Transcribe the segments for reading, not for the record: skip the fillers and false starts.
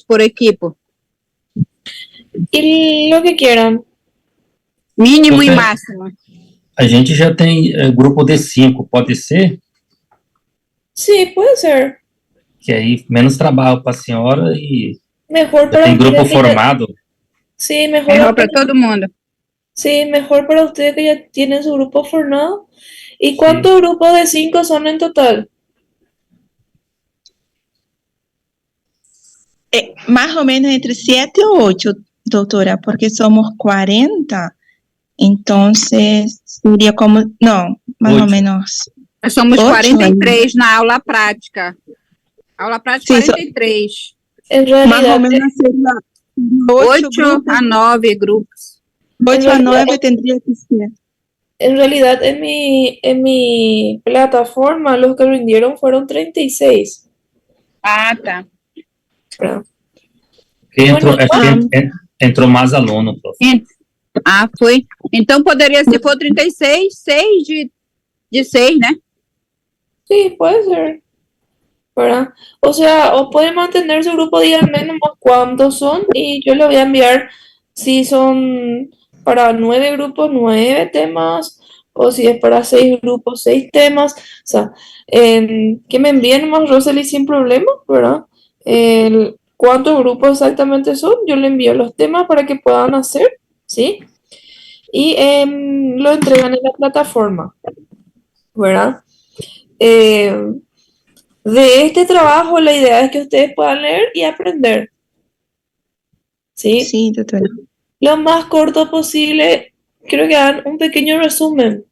por equipo? Y lo que quieran. Mínimo Ok. e máximo. A gente já tem grupo de 5, pode ser? Sí, puede ser. Que aí menos trabalho para a senhora e Mejor já para tem grupo ustedes que ya... formado. Sí, mejor Mejor para todo mundo. Sí, mejor para ustedes que ya tienen su grupo formado. ¿Y Sí. cuántos grupos de 5 son en total? Más o menos entre 7 o 8, doutora, porque somos 40, entonces sería como, no, más o 8. menos Nós somos 8 43 na aula prática. Aula prática Sim, 43. En más o realidad, menos sería 8 8 a 9 grupos. 8 a en 9 tendría que ser. en realidad en mi plataforma los que rindieron fueron 36. Ah, tá. ¿Verdad? Que entrou, Bueno, acho que entrou mais aluno, prof. Ah, foi. Então poderia, se for 36, 6 de 6, né? sí, puede ser. ¿Verdad? O sea, o pueden mantener su grupo, díganme nomás cuántos son y yo le voy a enviar si son para 9 grupos, 9 temas, o si es para 6 grupos, 6 temas. O sea, que me envíen más Rosely sin problema, ¿verdad? ¿Cuántos grupos exactamente son? Yo le envío los temas para que puedan hacer, ¿sí? Y lo entregan en la plataforma, ¿verdad? De este trabajo, la idea es que ustedes puedan leer y aprender, ¿sí? Sí, doutora. Lo más corto posible, creo que hagan un pequeño resumen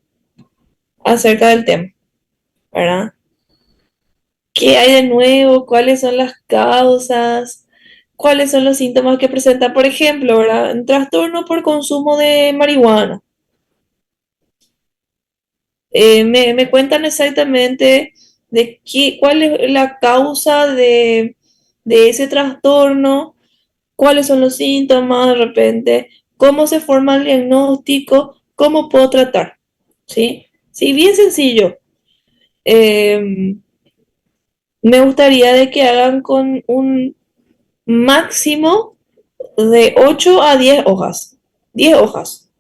acerca del tema, ¿verdad? ¿Qué hay de nuevo? ¿Cuáles son las causas? ¿Cuáles son los síntomas que presenta? Por ejemplo, ¿verdad? Un trastorno por consumo de marihuana. Me cuentan exactamente de cuál es la causa de ese trastorno, cuáles son los síntomas de repente, cómo se forma el diagnóstico, cómo puedo tratar, ¿sí? Sí, bien sencillo. Me gustaría de que hagan con un máximo de 8 a 10 hojas. 10 hojas.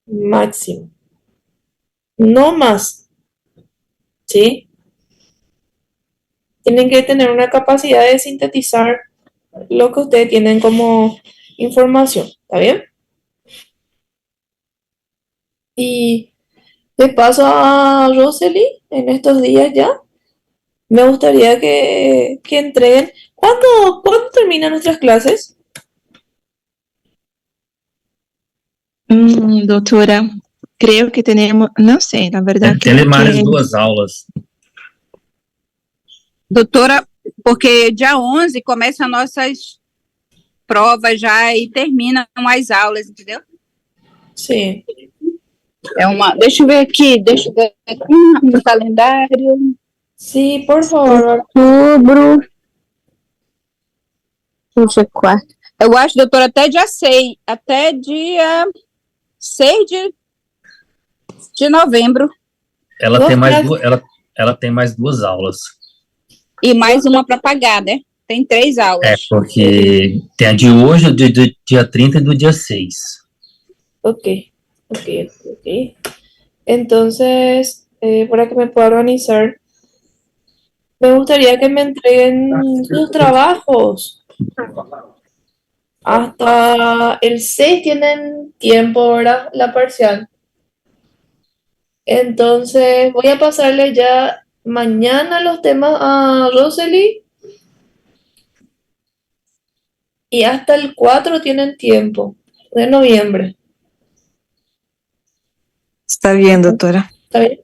Máximo. No más, ¿sí? Tienen que tener una capacidad de sintetizar lo que ustedes tienen como información, ¿está bien? Y de paso a Rosely, en estos días ya, me gustaría que entreguen. ¿Cuándo terminan nuestras clases? Doutora, creo que tenemos, no sé, la verdad Tem creo mais que 2 aulas. Doutora, porque dia 11 começam nossas provas já e terminam as aulas, entendeu? Sí. Deixa eu ver aqui no calendário. Sí, por favor. Outubro. Puxa, quarto. Eu acho, doutora, até dia 6. Até dia 6 de novembro. Ela tem mais 2 aulas. E mais uma para pagar, né? Tem 3 aulas. Porque tem a de hoje, do dia 30 e do dia 6. Ok. Entonces, para que me pueda organizar, me gustaría que me entreguen sus trabajos. Hasta el 6 tienen tiempo, ¿verdad? La parcial. Entonces, voy a pasarle ya mañana los temas a Rosely. Y hasta el 4 tienen tiempo, de noviembre. está bien, doutora. ¿Está bien?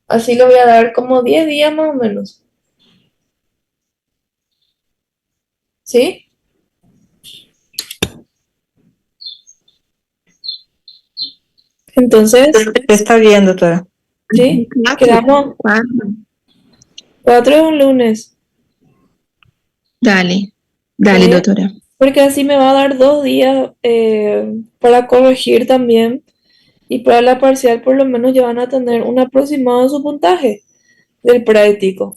Así lo voy a dar como 10 días más o menos. ¿Sí? Entonces, Está bien, doutora. ¿sí? Quedamos. 4 es un lunes. Dale, ¿Sí? doutora. Porque así me va a dar 2 días para corregir también. Y para la parcial por lo menos ya van a tener un aproximado de su puntaje del práctico.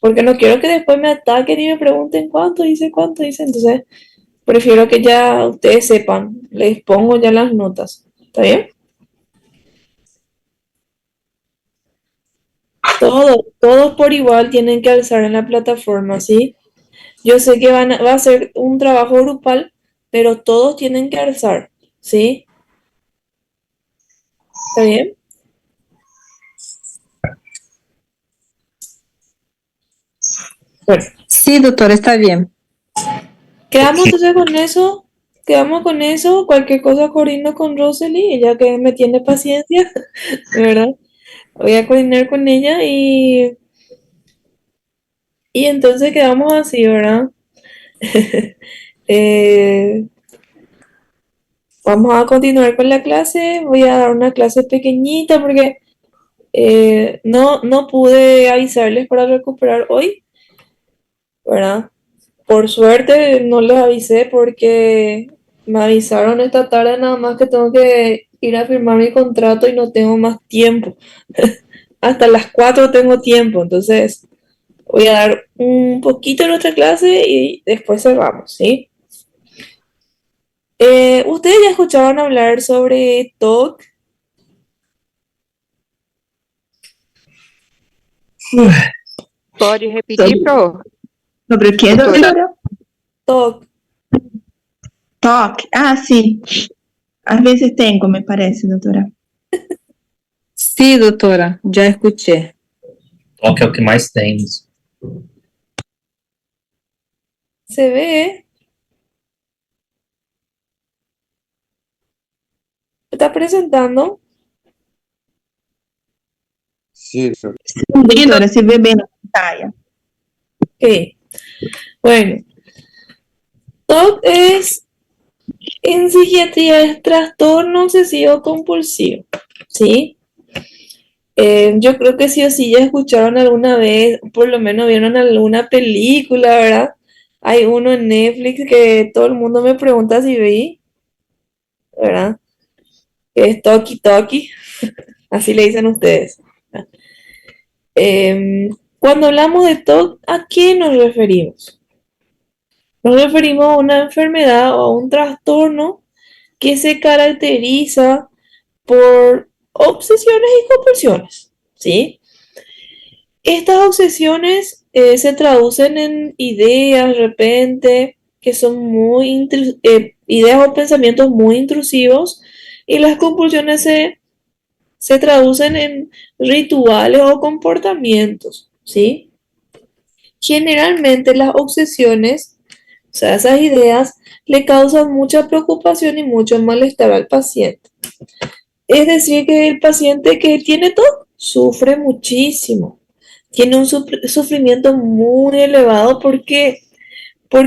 porque no quiero que después me ataquen y me pregunten cuánto hice, entonces prefiero que ya ustedes sepan, les pongo ya las notas, ¿está bien? Todos por igual tienen que alzar en la plataforma, ¿sí? Yo sé que va a ser un trabajo grupal, pero todos tienen que alzar, ¿sí? ¿Está bien? Bueno, Sí, doctora, está bien. quedamos entonces con eso. Quedamos con eso. Cualquier cosa coordino con Rosely, ella que me tiene paciencia, ¿verdad? Voy a coordinar con ella y entonces quedamos así, ¿verdad? Eh, Vamos a continuar con la clase. Voy a dar una clase pequeñita porque no pude avisarles para recuperar hoy, ¿verdad? Por suerte no les avisé porque me avisaron esta tarde nada más que tengo que ir a firmar mi contrato y no tengo más tiempo. Hasta las 4 tengo tiempo, entonces voy a dar un poquito de nuestra clase y después cerramos, ¿sí? ¿Ustedes ya escucharon hablar sobre TOC? Pode repetir, Pro? ¿Sobre qué, doctora? TOC. TOC. Ah, sí. A veces tengo, me parece, doctora. Sim, doutora, já escutei. Qual que é o que mais tem? ¿Se ve? ¿Está presentando? Sí, doctor. Sí, doctora, se ve bem na pantalla. Ok. Bueno, TOC en psiquiatría es trastorno obsesivo compulsivo, ¿sí? Yo creo que sí o sí ya escucharon alguna vez, por lo menos vieron alguna película, ¿verdad? Hay uno en Netflix que todo el mundo me pregunta si vi, ¿verdad? Que es Toki Toki, así le dicen ustedes. Cuando hablamos de TOC, ¿a qué nos referimos? Nos referimos a una enfermedad o a un trastorno que se caracteriza por obsesiones y compulsiones, ¿sí? Estas obsesiones se traducen en ideas de repente que son ideas o pensamientos muy intrusivos y las compulsiones se traducen en rituales o comportamientos, ¿sí? Generalmente las obsesiones, o sea, esas ideas, le causan mucha preocupación y mucho malestar al paciente. Es decir, que el paciente que tiene TOC sufre muchísimo, tiene un sufrimiento muy elevado porque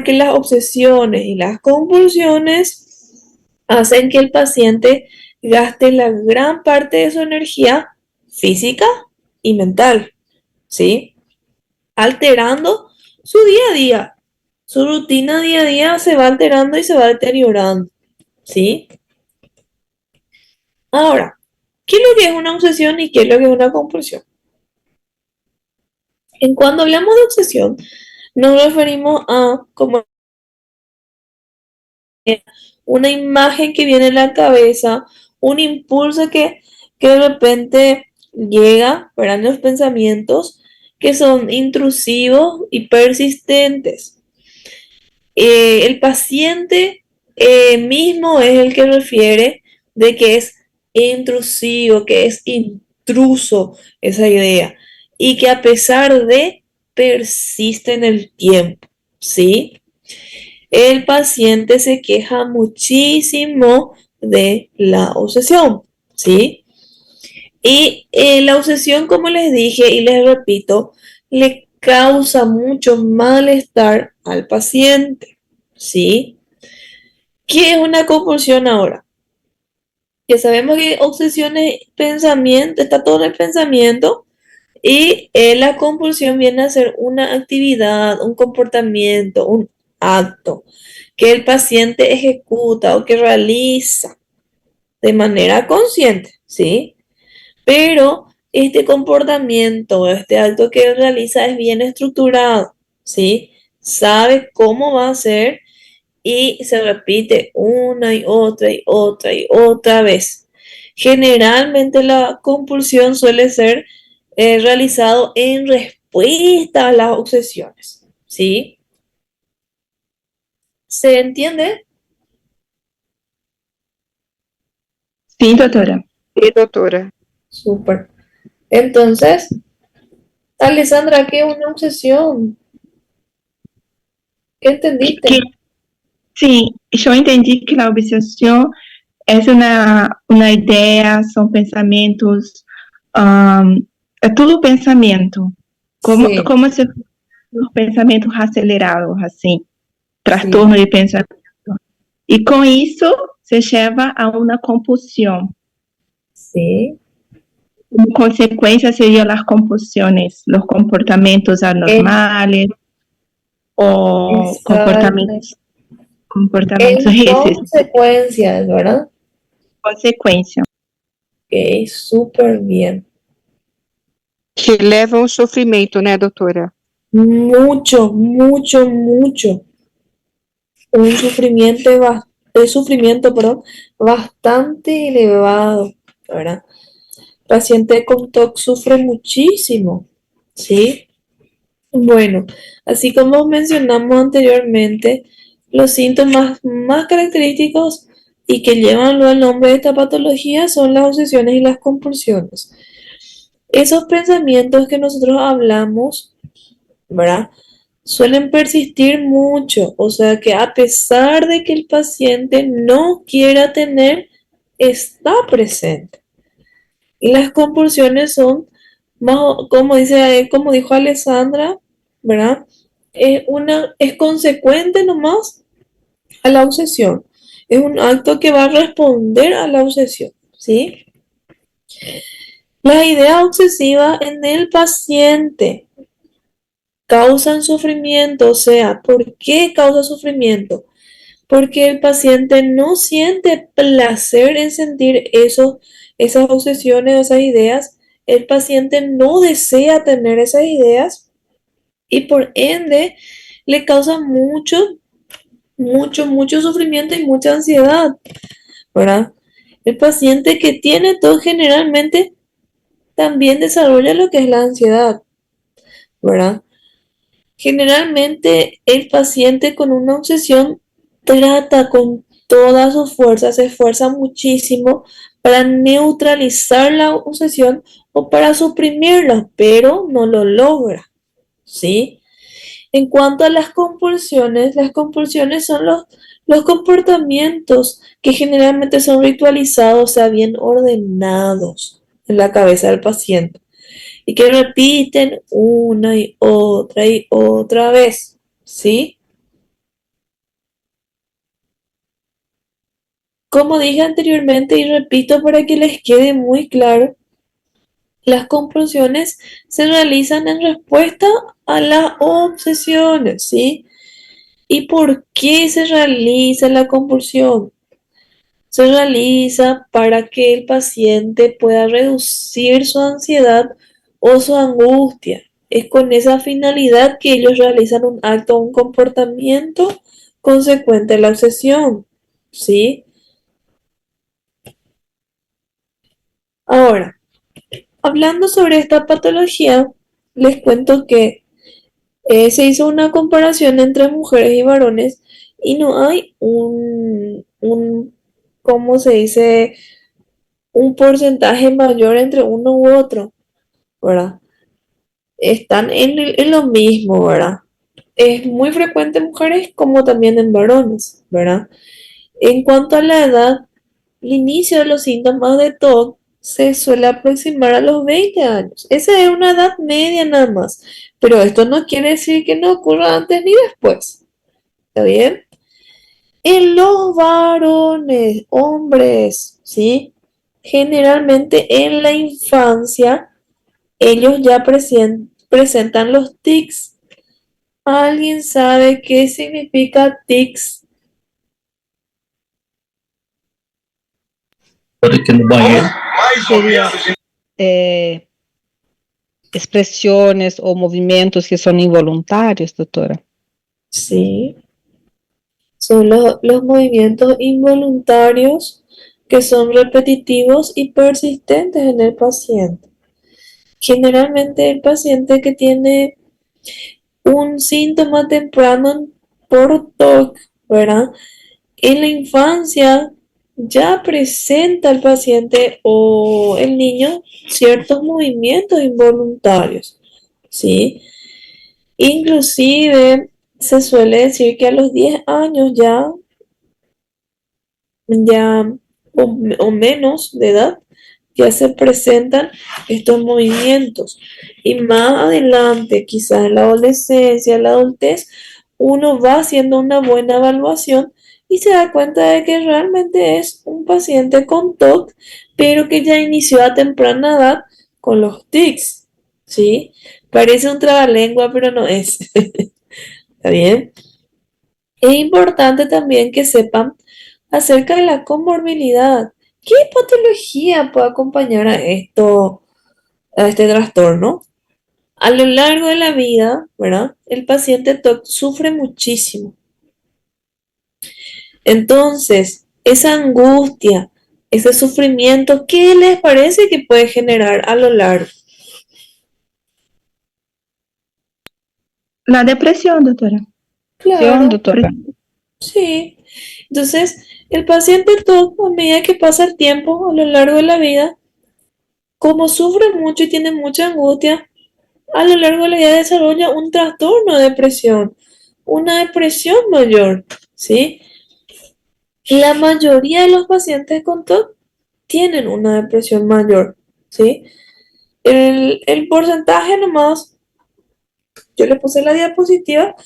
las obsesiones y las compulsiones hacen que el paciente gaste la gran parte de su energía física y mental, ¿sí? Alterando su día a día. Su rutina día a día se va alterando y se va deteriorando, ¿sí? Ahora, ¿qué es lo que es una obsesión y qué es lo que es una compulsión? En cuando hablamos de obsesión, nos referimos a como una imagen que viene en la cabeza, un impulso que de repente llega, ¿verdad? En los pensamientos que son intrusivos y persistentes. El paciente mismo es el que refiere de que es intrusivo, que es intruso esa idea y que a pesar de persiste en el tiempo, ¿sí? El paciente se queja muchísimo de la obsesión, ¿sí? Y la obsesión, como les dije y les repito, le causa mucho malestar al paciente, ¿sí? ¿Qué es una compulsión ahora? Ya sabemos que obsesión es pensamiento, está todo en el pensamiento y la compulsión viene a ser una actividad, un comportamiento, un acto que el paciente ejecuta o que realiza de manera consciente, ¿sí? Pero este comportamiento, este acto que él realiza es bien estructurado, ¿sí? Sabe cómo va a ser y se repite una y otra y otra y otra vez. Generalmente la compulsión suele ser realizado en respuesta a las obsesiones, ¿sí? ¿Se entiende? Sí, doctora. Sí, doutora. Súper. Entonces, Alessandra, ¿qué es una obsesión? ¿Qué entendiste? Que, sí, yo entendí que la obsesión es una idea, son pensamientos, é tudo pensamento. Sí, Como se los pensamientos acelerados, assim, sí, transtorno de pensamento. E com isso se leva a uma compulsão. sí. Como consecuencia serían las compulsiones, los comportamientos En- anormales o Exacto. comportamientos En excesivos. consecuencias, ¿verdad? Consequência. Ok, súper bien. Que levam ao sofrimento, né, doutora? Mucho, mucho, mucho. Un sufrimiento, sufrimiento, perdón, bastante elevado, ¿verdad? El paciente con TOC sufre muchísimo, ¿sí? Bueno, así como mencionamos anteriormente, los síntomas más característicos y que llevan luego el nombre de esta patología son las obsesiones y las compulsiones. Esos pensamientos que nosotros hablamos, ¿verdad? Suelen persistir mucho, o sea que a pesar de que el paciente no quiera tener, está presente. Y las compulsiones son más, como dijo Alessandra, ¿verdad? Es consecuente nomás a la obsesión. Es un acto que va a responder a la obsesión, ¿sí? Las ideas obsesivas en el paciente causan sufrimiento, o sea, ¿por qué causa sufrimiento? Porque el paciente no siente placer en sentir esas obsesiones, esas ideas. El paciente no desea tener esas ideas y por ende le causa mucho, mucho, mucho sufrimiento y mucha ansiedad, ¿verdad? El paciente que tiene TOC generalmente también desarrolla lo que es la ansiedad, ¿verdad? Generalmente el paciente con una obsesión trata con todas sus fuerzas, se esfuerza muchísimo para neutralizar la obsesión o para suprimirla, pero no lo logra, ¿sí? En cuanto a las compulsiones son los comportamientos que generalmente son ritualizados, o sea, bien ordenados en la cabeza del paciente y que repiten una y otra vez, ¿sí? Como dije anteriormente y repito para que les quede muy claro, las compulsiones se realizan en respuesta a las obsesiones, ¿sí? ¿Y por qué se realiza la compulsión? Se realiza para que el paciente pueda reducir su ansiedad o su angustia. Es con esa finalidad que ellos realizan un acto o un comportamiento consecuente a la obsesión, ¿sí? Ahora, hablando sobre esta patología, les cuento que se hizo una comparación entre mujeres y varones y no hay ¿cómo se dice? Un porcentaje mayor entre uno u otro, ¿verdad? Están en lo mismo, ¿verdad? Es muy frecuente en mujeres como también en varones, ¿verdad? En cuanto a la edad, el inicio de los síntomas de TOC se suele aproximar a los 20 años. Esa es una edad media nada más, pero esto no quiere decir que no ocurra antes ni después, ¿está bien? En los varones, hombres, ¿sí? Generalmente en la infancia ellos ya presentan los tics. ¿Alguien sabe qué significa tics? Pode aqui no banheiro. Seria é, expresiones o movimientos que son involuntarios, doctora. Sí, son los movimientos involuntarios que son repetitivos y persistentes en el paciente. Generalmente el paciente que tiene un síntoma temprano por TOC, ¿verdad? En la infancia ya presenta el paciente o el niño ciertos movimientos involuntarios, ¿sí? Inclusive se suele decir que a los 10 años ya o menos de edad, ya se presentan estos movimientos. Y más adelante, quizás en la adolescencia, en la adultez, uno va haciendo una buena evaluación y se da cuenta de que realmente es un paciente con TOC, pero que ya inició a temprana edad con los tics, ¿sí? Parece un trabalengua, pero no es. ¿Está bien? Es importante también que sepan acerca de la comorbilidad. ¿Qué patología puede acompañar a este trastorno? A lo largo de la vida, ¿verdad? El paciente TOC sufre muchísimo. Entonces, esa angustia, ese sufrimiento, ¿qué les parece que puede generar a lo largo? La depresión, doctora. Claro, Doctora. sí. Entonces, el paciente TOC, a medida que pasa el tiempo, a lo largo de la vida, como sufre mucho y tiene mucha angustia, a lo largo de la vida desarrolla un trastorno de depresión, una depresión mayor, ¿sí? La mayoría de los pacientes con TOC tienen una depresión mayor, ¿sí? El porcentaje nomás, yo le puse en la diapositiva,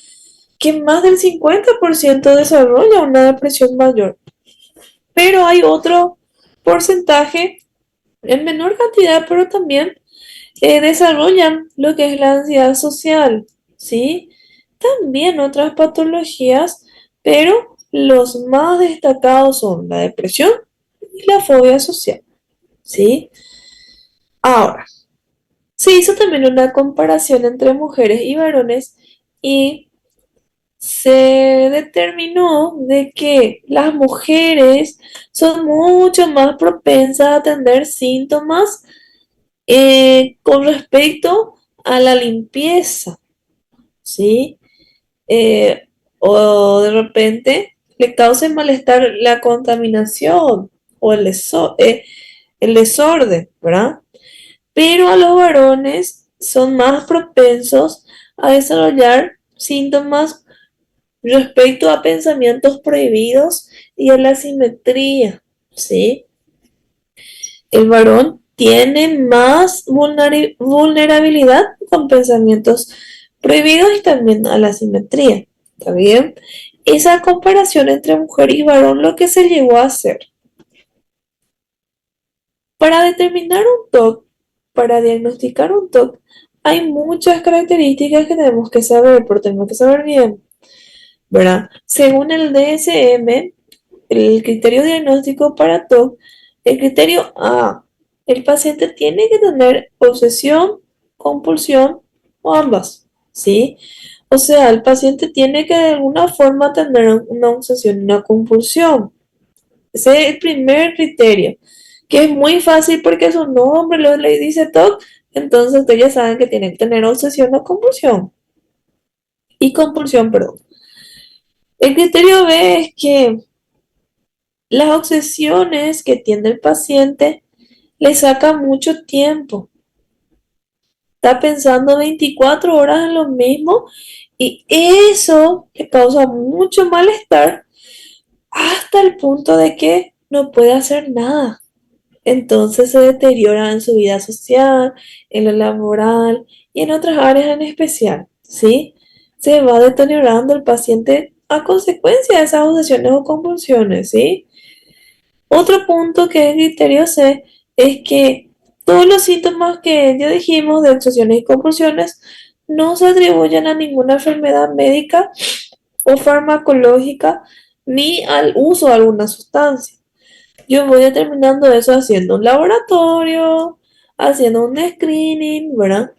que más del 50% desarrolla una depresión mayor. Pero hay otro porcentaje en menor cantidad, pero también desarrollan lo que es la ansiedad social, ¿sí? También otras patologías, pero los más destacados son la depresión y la fobia social, ¿sí? Ahora, se hizo también una comparación entre mujeres y varones y se determinó de que las mujeres son mucho más propensas a tener síntomas con respecto a la limpieza, ¿sí? Eh, o de repente le cause malestar la contaminación o el desorden, ¿verdad? Pero a los varones son más propensos a desarrollar síntomas respecto a pensamientos prohibidos y a la simetría, ¿sí? El varón tiene más vulnerabilidad con pensamientos prohibidos y también a la simetría, ¿está bien? Esa comparación entre mujer y varón, lo que se llegó a hacer. Para determinar un TOC, para diagnosticar un TOC, hay muchas características que tenemos que saber, pero tenemos que saber bien, ¿verdad? Según el DSM, el criterio diagnóstico para TOC, el criterio A, el paciente tiene que tener obsesión, compulsión o ambas, ¿sí? O sea, el paciente tiene que de alguna forma tener una obsesión y una compulsión. Ese es el primer criterio, que es muy fácil porque su nombre lo le dice TOC, entonces ustedes ya saben que tienen que tener obsesión o compulsión. Y compulsión, perdón. El criterio B es que las obsesiones que tiene el paciente le sacan mucho tiempo. Está pensando 24 horas en lo mismo y eso le causa mucho malestar hasta el punto de que no puede hacer nada. Entonces se deteriora en su vida social, en lo laboral y en otras áreas en especial, ¿sí? Se va deteriorando el paciente a consecuencia de esas obsesiones o compulsiones, ¿sí? Otro punto que es criterio C es que todos los síntomas que ya dijimos de obsesiones y compulsiones no se atribuyen a ninguna enfermedad médica o farmacológica ni al uso de alguna sustancia. Yo voy determinando eso haciendo un laboratorio, haciendo un screening, ¿verdad?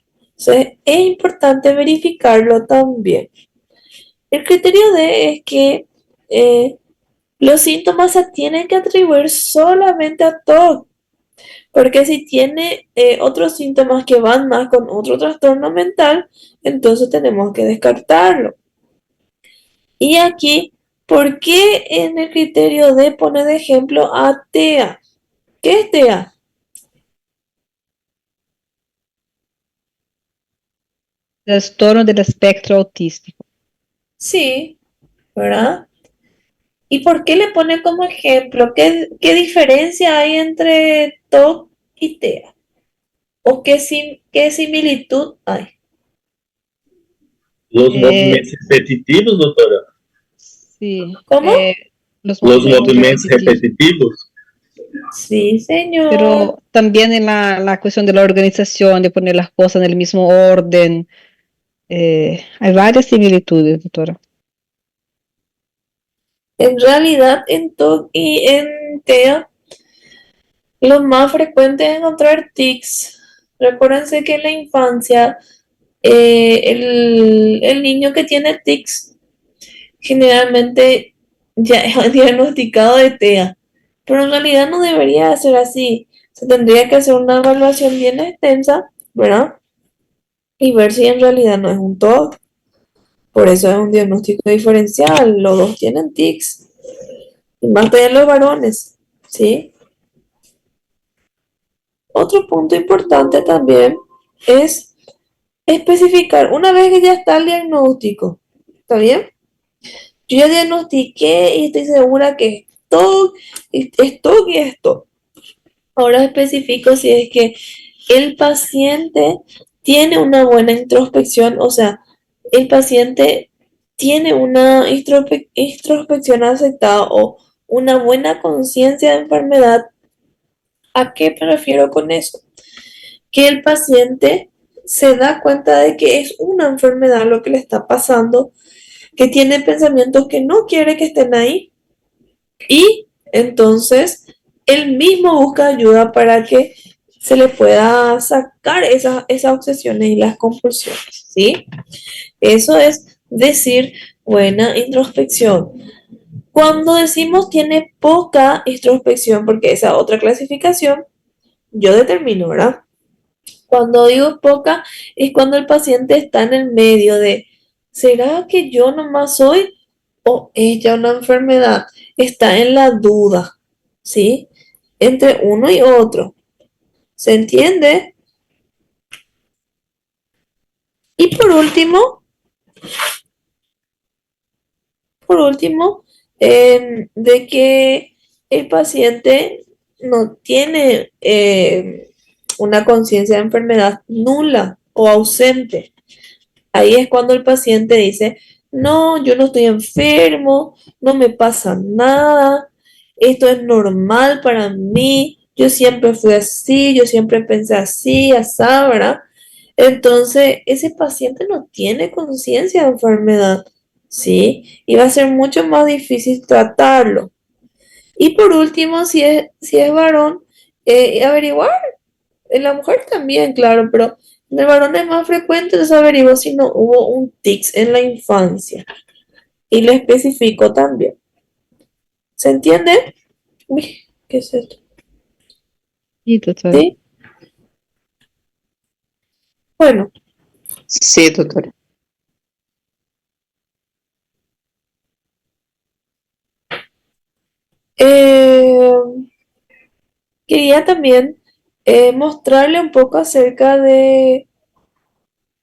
Entonces, es importante verificarlo también. El criterio D es que los síntomas se tienen que atribuir solamente a TOC, porque si tiene otros síntomas que van más con otro trastorno mental, entonces tenemos que descartarlo. Y aquí, ¿por qué en el criterio D pone de ejemplo a TEA? ¿Qué es TEA? Trastorno del espectro autístico. Sí, ¿verdad? ¿Y por qué le pone como ejemplo? ¿Qué diferencia hay entre TOC y TEA? ¿O qué similitud hay? Los Eh, movimentos repetitivos, doutora? sí, ¿Cómo? los Los movimientos movimentos repetitivos. repetitivos. Sí, señor. Pero también en la cuestión de la organización, de poner las cosas en el mismo orden, hay varias similitudes, doctora. En realidad, en TOC y en TEA, lo más frecuente es encontrar tics. Recuérdense que en la infancia, el niño que tiene tics generalmente ya es diagnosticado de TEA, pero en realidad no debería ser así. Se tendría que hacer una evaluación bien extensa, ¿verdad? Y ver si en realidad no es un TOC. Por eso es un diagnóstico diferencial. Los dos tienen tics. Y más todavía los varones, ¿sí? Otro punto importante también es especificar, una vez que ya está el diagnóstico, ¿está bien? Yo ya diagnostiqué y estoy segura que esto y esto. Ahora especifico si es que el paciente tiene una buena introspección, o sea, el paciente tiene una introspección aceptada o una buena conciencia de enfermedad. ¿A qué me refiero con eso? Que el paciente se da cuenta de que es una enfermedad lo que le está pasando, que tiene pensamientos que no quiere que estén ahí y entonces él mismo busca ayuda para que se le pueda sacar esas obsesiones y las compulsiones, ¿sí? Eso es decir buena introspección. Cuando decimos tiene poca introspección, porque esa otra clasificación, yo determino, ¿verdad? Cuando digo poca, es cuando el paciente está en el medio de, ¿será que yo nomás soy o es ya una enfermedad? Está en la duda, ¿sí? Entre uno y otro. ¿Se entiende? Y por último, de que el paciente no tiene una conciencia de enfermedad nula o ausente. Ahí es cuando el paciente dice, no, yo no estoy enfermo, no me pasa nada, esto es normal para mí, yo siempre fui así, yo siempre pensé así, así, ¿verdad? Entonces, ese paciente no tiene conciencia de enfermedad, ¿sí? Y va a ser mucho más difícil tratarlo. Y por último, si es varón, averiguar en la mujer también, claro, pero en el varón es más frecuente, entonces averiguo si no hubo un tics en la infancia. Y lo especifico también. ¿Se entiende? Uy, ¿qué es esto? Sí, doctora. ¿Sí? Bueno, Sí, doctora. eh, quería también mostrarle un poco acerca de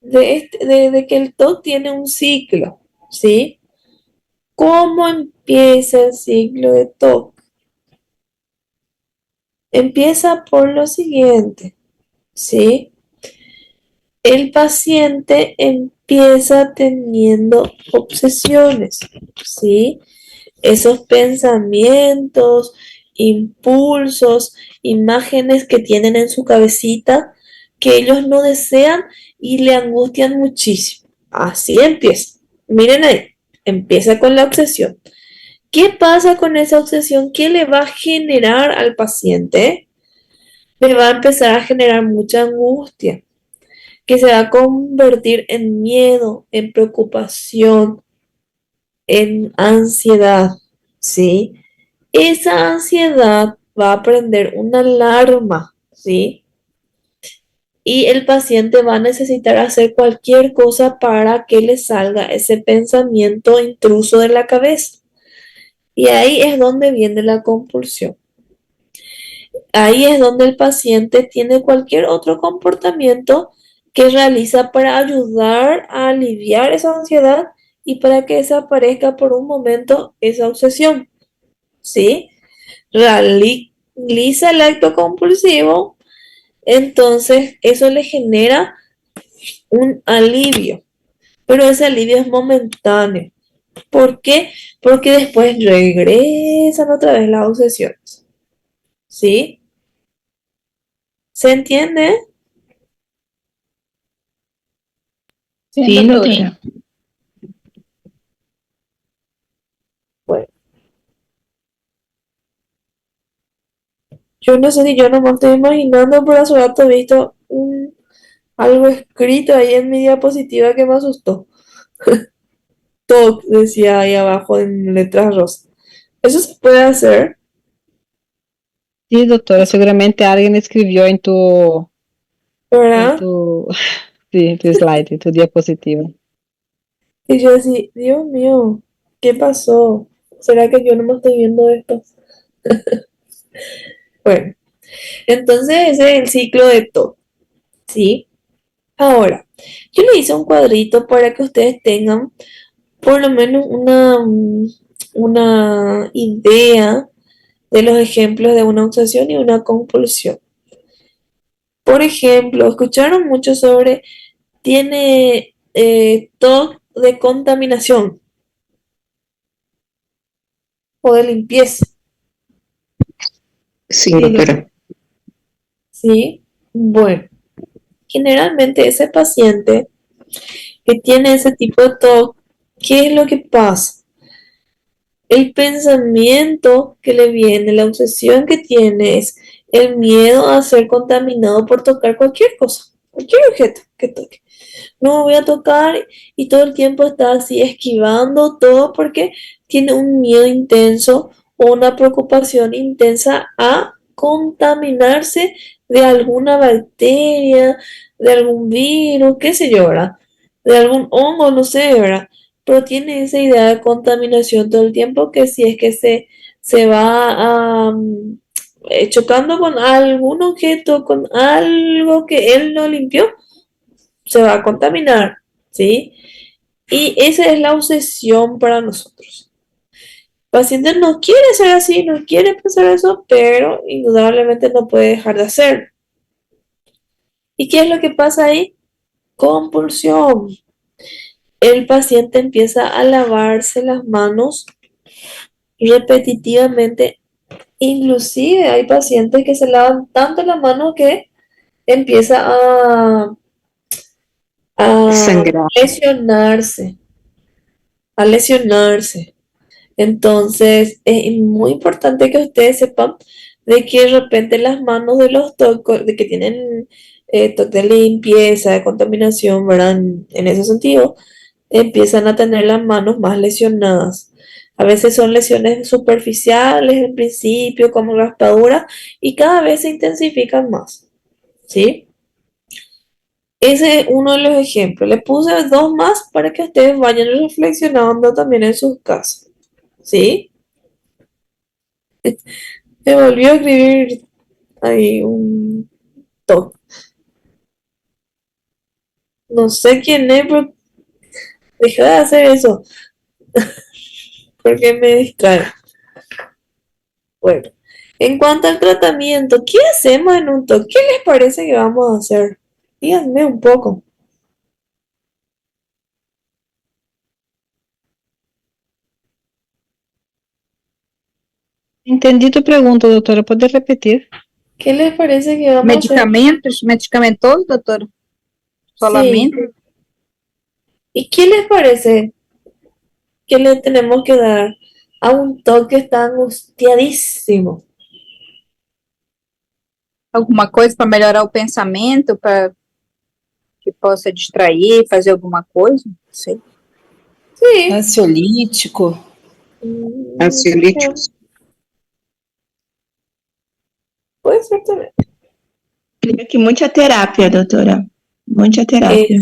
que el TOC tiene un ciclo, ¿sí? ¿Cómo empieza el ciclo de TOC? Empieza por lo siguiente, ¿sí? El paciente empieza teniendo obsesiones, ¿sí? Esos pensamientos, impulsos, imágenes que tienen en su cabecita que ellos no desean y le angustian muchísimo. Así empieza. Miren ahí, empieza con la obsesión. ¿Qué pasa con esa obsesión? ¿Qué le va a generar al paciente? Le va a empezar a generar mucha angustia. que se va a convertir en miedo, en preocupación, en ansiedad, ¿sí? Esa ansiedad va a prender una alarma, ¿sí? Y el paciente va a necesitar hacer cualquier cosa para que le salga ese pensamiento intruso de la cabeza. Y ahí es donde viene la compulsión. Ahí es donde el paciente tiene cualquier otro comportamiento que realiza para ayudar a aliviar esa ansiedad y para que desaparezca por un momento esa obsesión, ¿sí? Realiza el acto compulsivo, entonces eso le genera un alivio, pero ese alivio es momentáneo. ¿Por qué? Porque después regresan otra vez las obsesiones, ¿sí? ¿Se entiende? Sí, doctora. Bueno, yo no sé si yo no me estoy imaginando, pero hace rato he visto algo escrito ahí en mi diapositiva que me asustó. TOC decía ahí abajo en letras rosas. Eso se puede hacer, Sí, doctora, seguramente alguien escribió en ¿verdad? sí, tu slide, en tu diapositiva. Y yo decía, Dios mío, ¿qué pasó? ¿Será que yo no me estoy viendo esto? Bueno, entonces ese es el ciclo de TOC, ¿sí? Ahora, yo le hice un cuadrito para que ustedes tengan por lo menos una idea de los ejemplos de una obsesión y una compulsión. Por ejemplo, escucharon mucho sobre, tiene TOC de contaminación o de limpieza, Sí, doctora. ¿sí? Bueno, generalmente ese paciente que tiene ese tipo de TOC, ¿qué es lo que pasa? El pensamiento que le viene, la obsesión que tiene es el miedo a ser contaminado por tocar cualquier cosa, cualquier objeto que toque. No me voy a tocar y todo el tiempo está así esquivando todo porque tiene un miedo intenso o una preocupación intensa a contaminarse de alguna bacteria, de algún virus, qué sé yo, ¿verdad? De algún hongo, no sé, ¿verdad? Pero tiene esa idea de contaminación todo el tiempo que si es que se va chocando con algún objeto, con algo que él no limpió, se va a contaminar, ¿sí? Y esa es la obsesión para nosotros. El paciente no quiere ser así, no quiere pensar eso, pero indudablemente no puede dejar de hacerlo. ¿Y qué es lo que pasa ahí? Compulsión. El paciente empieza a lavarse las manos repetitivamente. Inclusive hay pacientes que se lavan tanto las manos que empieza a Sangrar. lesionarse, a lesionarse. Entonces, es muy importante que ustedes sepan de que de repente las manos de los tocos, de que tienen toque de limpieza, de contaminación, ¿verdad? En ese sentido, empiezan a tener las manos más lesionadas. A veces son lesiones superficiales en principio, como raspadura, y cada vez se intensifican más, ¿sí? Ese es uno de los ejemplos. Le puse dos más para que ustedes vayan reflexionando también en sus casas, ¿sí? Me volvió a escribir ahí un top. No sé quién es, pero deja de hacer eso. Porque me distrae. Bueno, en cuanto al tratamiento, ¿qué hacemos en un TOC? ¿Qué les parece que vamos a hacer? Díganme un poco. Entendi tu pergunta, doutora. Pode repetir? ¿Qué les parece que vamos a hacer? Medicamentos, medicamentosos, doutor? Sí. Solamente? ¿Y qué les parece que le tenemos que dar a un TOC que está angustiadísimo? Alguma coisa para melhorar o pensamento, para que possa distrair, fazer alguma coisa, não sei. Sí. Ansiolítico. Ansiolíticos. Puede ser también. Creo que mucha terapia, doctora. Mucha terapia.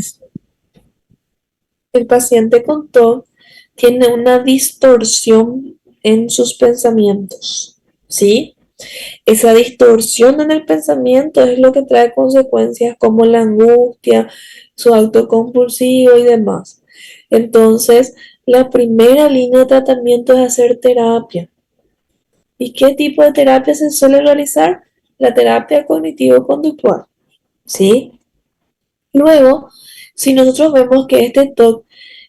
El paciente con TOC tiene una distorsión en sus pensamientos, ¿sí? Esa distorsión en el pensamiento es lo que trae consecuencias como la angustia, su acto compulsivo y demás. Entonces, la primera línea de tratamiento es hacer terapia. ¿Y qué tipo de terapia se suele realizar? La terapia cognitivo-conductual, ¿sí? Luego, si nosotros vemos que este TOC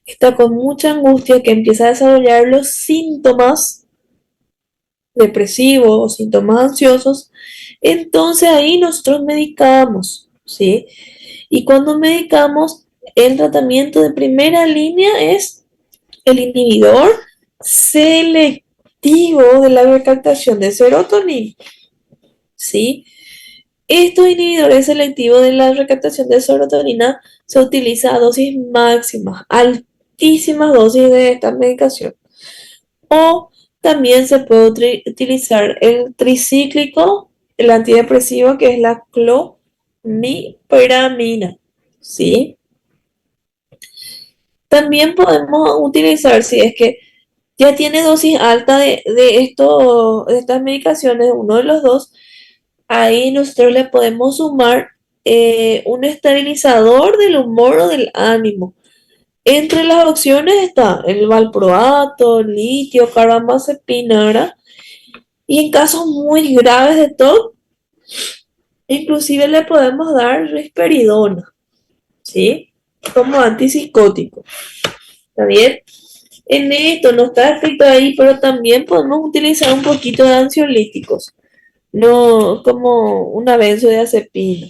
está con mucha angustia, que empieza a desarrollar los síntomas depresivos o síntomas ansiosos, entonces ahí nosotros medicamos, ¿sí? Y cuando medicamos, el tratamiento de primera línea es el inhibidor selectivo de la recaptación de serotonina, ¿sí? Estos inhibidores selectivos de la recaptación de serotonina se utilizan a dosis máximas, altísimas dosis de esta medicación. O también se puede utilizar el tricíclico, el antidepresivo, que es la clomipramina, ¿sí? También podemos utilizar, si es que ya tiene dosis alta de estas medicaciones, uno de los dos, ahí nosotros le podemos sumar un estabilizador del humor o del ánimo. Entre las opciones está el valproato, litio, carbamazepina, ¿verdad? Y en casos muy graves de TOC, inclusive le podemos dar risperidona, ¿sí? Como antipsicótico. ¿Está bien? En esto no está escrito ahí, pero también podemos utilizar un poquito de ansiolíticos. No como una benzodiazepina,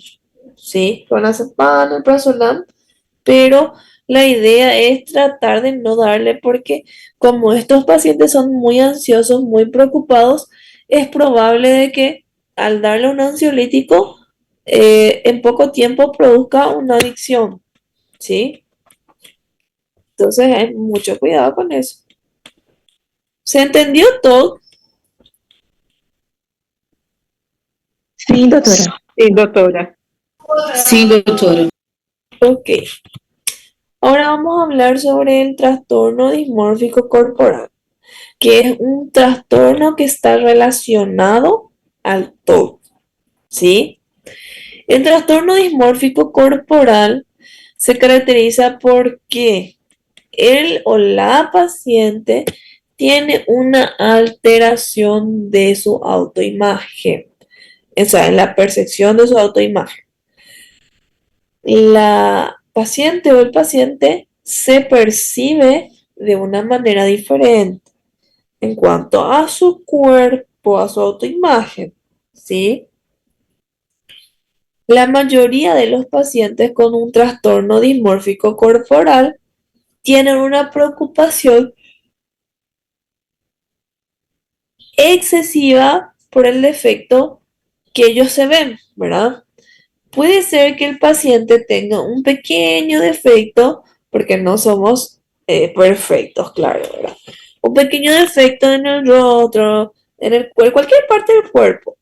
¿sí? Con azepam, alprazolam, pero la idea es tratar de no darle porque como estos pacientes son muy ansiosos, muy preocupados, es probable de que al darle un ansiolítico en poco tiempo produzca una adicción, ¿sí? Entonces hay mucho cuidado con eso. ¿Se entendió todo? Sí, doctora. Sí, doctora. Sim, doutora. Ok. Ahora vamos a hablar sobre el trastorno dismórfico corporal, que es un trastorno que está relacionado al TOC, ¿sí? El trastorno dismórfico corporal se caracteriza porque él o la paciente tiene una alteración de su autoimagen, o sea, en la percepción de su autoimagen. La paciente o el paciente se percibe de una manera diferente en cuanto a su cuerpo, a su autoimagen, ¿sí? La mayoría de los pacientes con un trastorno dismórfico corporal tienen una preocupación excesiva por el defecto que ellos se ven, ¿verdad? Puede ser que el paciente tenga un pequeño defecto, porque no somos perfectos, claro, ¿verdad? Un pequeño defecto en el rostro, en el cuerpo, cualquier parte del cuerpo.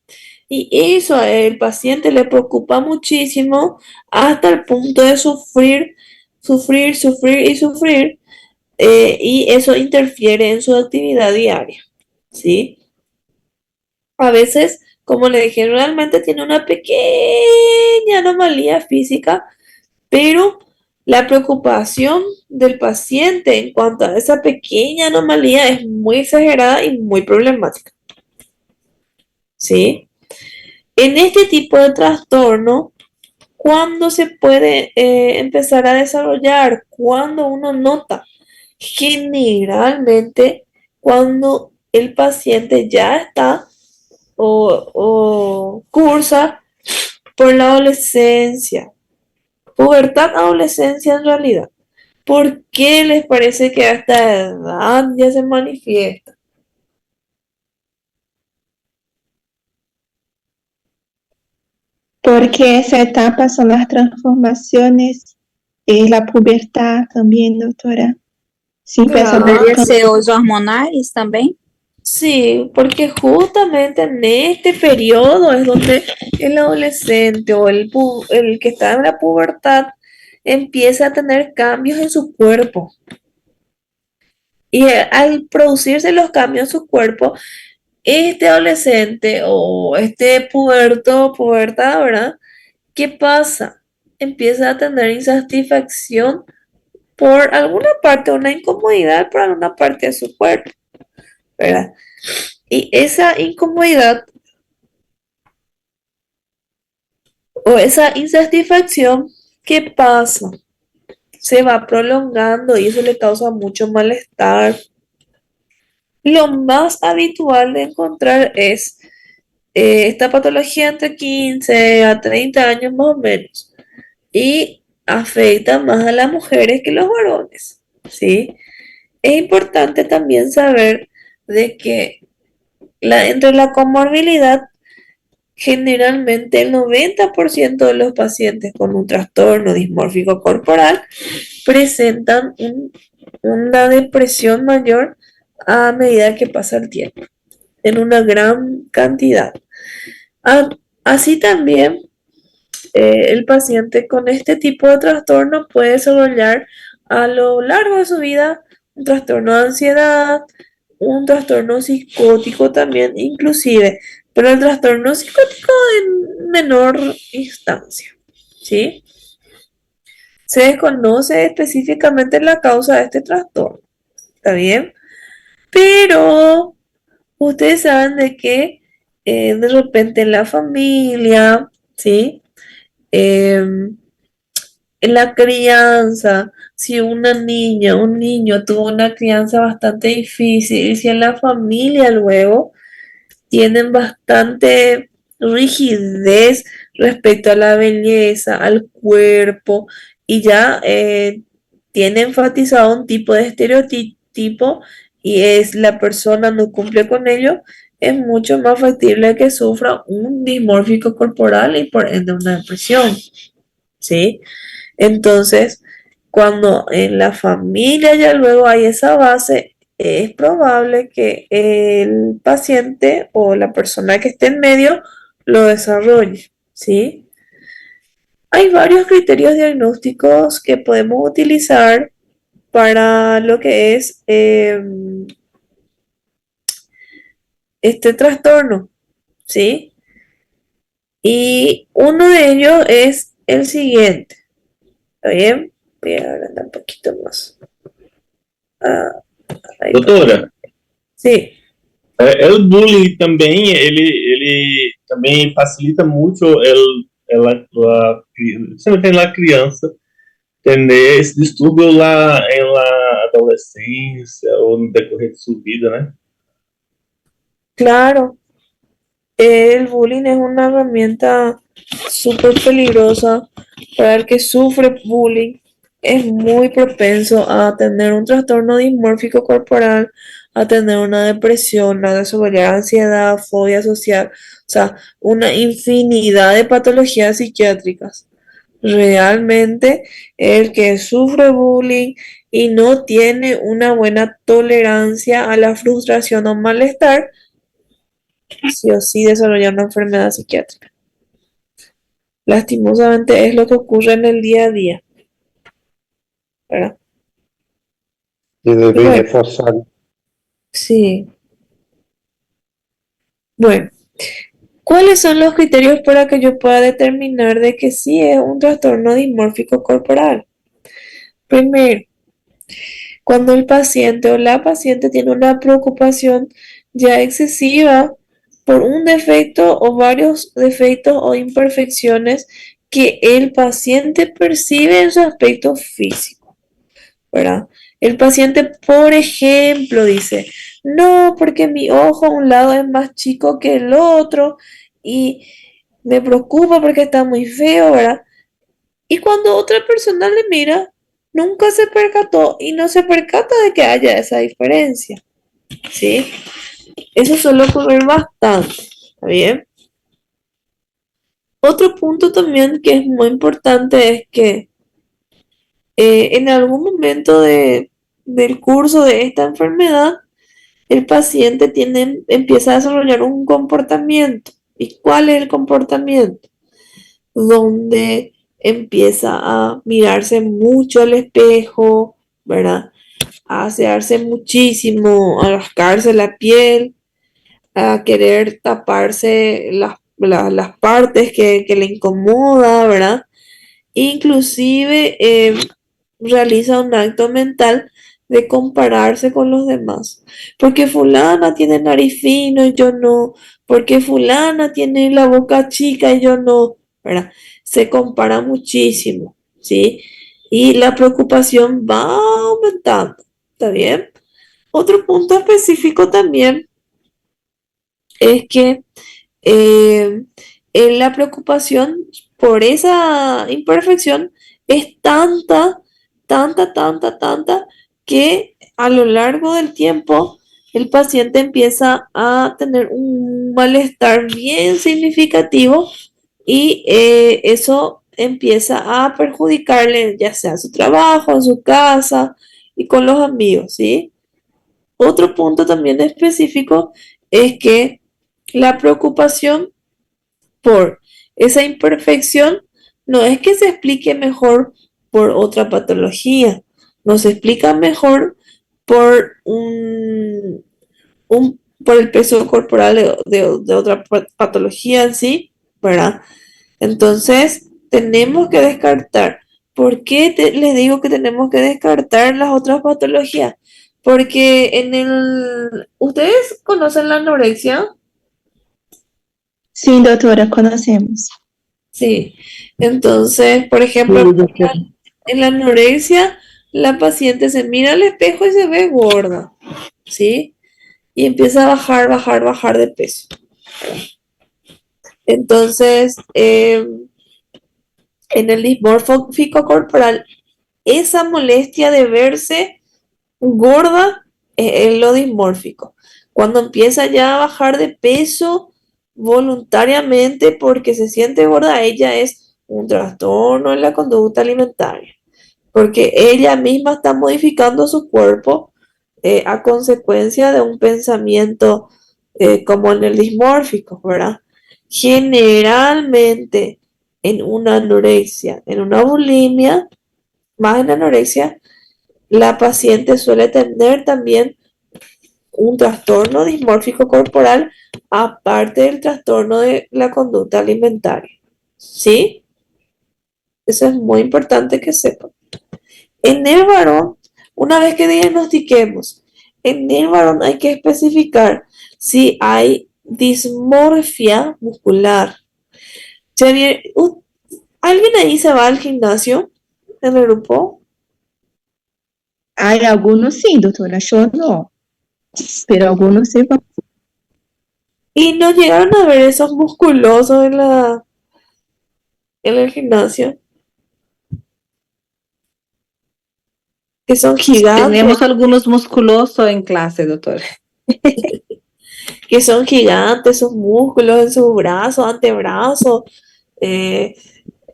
Y eso al paciente le preocupa muchísimo hasta el punto de sufrir, sufrir, sufrir y sufrir. Y eso interfiere en su actividad diaria, ¿sí? A veces, como le dije, realmente tiene una pequeña anomalía física, pero la preocupación del paciente en cuanto a esa pequeña anomalía es muy exagerada y muy problemática, ¿sí? En este tipo de trastorno, ¿cuándo se puede empezar a desarrollar? Cuando uno nota, generalmente cuando el paciente ya está o cursa por la adolescencia, pubertad, adolescencia en realidad. ¿Por qué les parece que a esta edad ya se manifiesta? Porque esa etapa son las transformaciones la pubertad también, doctora. Sí, Claro. Poderia ser os hormonais também? Sí, porque justamente en este periodo es donde el adolescente o el que está en la pubertad empieza a tener cambios en su cuerpo. Y al producirse los cambios en su cuerpo, este adolescente o este puberta, ¿verdad? ¿Qué pasa? Empieza a tener insatisfacción por alguna parte, una incomodidad por alguna parte de su cuerpo, ¿verdad? Y esa incomodidad o esa insatisfacción, ¿qué pasa? Se va prolongando y eso le causa mucho malestar. Lo más habitual de encontrar es esta patología entre 15 a 30 años más o menos y afecta más a las mujeres que los varones, ¿sí? Es importante también saber de que entre la comorbilidad, generalmente el 90% de los pacientes con un trastorno dismórfico corporal presentan una depresión mayor a medida que pasa el tiempo, en una gran cantidad. Así también, el paciente con este tipo de trastorno puede desarrollar a lo largo de su vida un trastorno de ansiedad, un trastorno psicótico también, inclusive, pero el trastorno psicótico en menor instancia, ¿sí? Se desconoce específicamente la causa de este trastorno, ¿está bien? Pero ustedes saben de que de repente en la familia, ¿sí? En la crianza, si una niña, un niño tuvo una crianza bastante difícil, y si en la familia luego tienen bastante rigidez respecto a la belleza, al cuerpo, y ya tiene enfatizado un tipo de estereotipo y es la persona no cumple con ello, es mucho más factible que sufra un dismórfico corporal y por ende una depresión, ¿sí? Entonces, cuando en la familia ya luego hay esa base, es probable que el paciente o la persona que esté en medio lo desarrolle, ¿sí? Hay varios criterios diagnósticos que podemos utilizar para lo que es este trastorno, ¿sí? Y uno de ellos es el siguiente, ¿está bien? Voy a agrandar un poquito más. Ahí está. Doutora, Sí. o bullying também, ele também facilita muito principalmente na criança, ter esse distúrbio lá em la adolescência ou no decorrer de sua vida, né? Claro, el bullying es una herramienta súper peligrosa para el que sufre bullying. Es muy propenso a tener un trastorno dismórfico corporal, a tener una depresión, a desarrollar ansiedad, fobia social, o sea, una infinidad de patologías psiquiátricas. Realmente, el que sufre bullying y no tiene una buena tolerancia a la frustración o malestar, sí o sí desarrollar una enfermedad psiquiátrica. Lastimosamente es lo que ocurre en el día a día, ¿verdad? Y debe Bueno. reforzar. Sí. Bueno, ¿cuáles son los criterios para que yo pueda determinar de que sí es un trastorno dismórfico corporal? Primero, cuando el paciente o la paciente tiene una preocupación ya excesiva por un defecto o varios defectos o imperfecciones que el paciente percibe en su aspecto físico, ¿verdad? El paciente, por ejemplo, dice, no, porque mi ojo a un lado es más chico que el otro y me preocupa porque está muy feo, ¿verdad? Y cuando otra persona le mira, nunca se percató y no se percata de que haya esa diferencia, ¿sí? Eso suele ocurrir bastante, ¿está bien? Otro punto también que es muy importante es que En algún momento del curso de esta enfermedad, el paciente empieza a desarrollar un comportamiento. ¿Y cuál es el comportamiento? Donde empieza a mirarse mucho al espejo, ¿verdad? A asearse muchísimo, a rascarse la piel, a querer taparse las partes que le incomoda, ¿verdad? Inclusive realiza un acto mental de compararse con los demás. Porque fulana tiene nariz fino y yo no. Porque fulana tiene la boca chica y yo no. ¿Verdad? Se compara muchísimo, ¿sí? Y la preocupación va aumentando. ¿Está bien? Otro punto específico también es que la preocupación por esa imperfección es tanta, que a lo largo del tiempo el paciente empieza a tener un malestar bien significativo y eso empieza a perjudicarle ya sea en su trabajo, en su casa y con los amigos, ¿sí? Otro punto también específico es que la preocupación por esa imperfección no es que se explique mejor por otra patología, no se explica mejor por por el peso corporal de otra patología en sí, ¿verdad? Entonces, tenemos que descartar. ¿Por qué les digo que tenemos que descartar las otras patologías? Porque ¿ustedes conocen la anorexia? Sim, doutora, conhecemos. Sí. Entonces, por ejemplo, en la anorexia, la paciente se mira al espejo y se ve gorda, ¿sí? Y empieza a bajar de peso. Entonces, en el dismórfico corporal, esa molestia de verse gorda es lo dismórfico. Cuando empieza ya a bajar de peso voluntariamente porque se siente gorda, ella es un trastorno en la conducta alimentaria, porque ella misma está modificando su cuerpo a consecuencia de un pensamiento como en el dismórfico, ¿verdad? Generalmente en una anorexia, en una bulimia, más en anorexia, la paciente suele tener también un trastorno dismórfico corporal aparte del trastorno de la conducta alimentaria. ¿Sí? Eso es muy importante que sepan. En el varón, una vez que diagnostiquemos, en el varón hay que especificar si hay dismorfia muscular. ¿Alguien ahí se va al gimnasio en el grupo? Hay algunos sim, doutora, yo no. Pero algunos sí. Y no llegaron a ver esos musculosos en el gimnasio, que son gigantes, Tenemos algunos musculosos en clase, doctora. sus músculos en sus brazos, antebrazos, eh,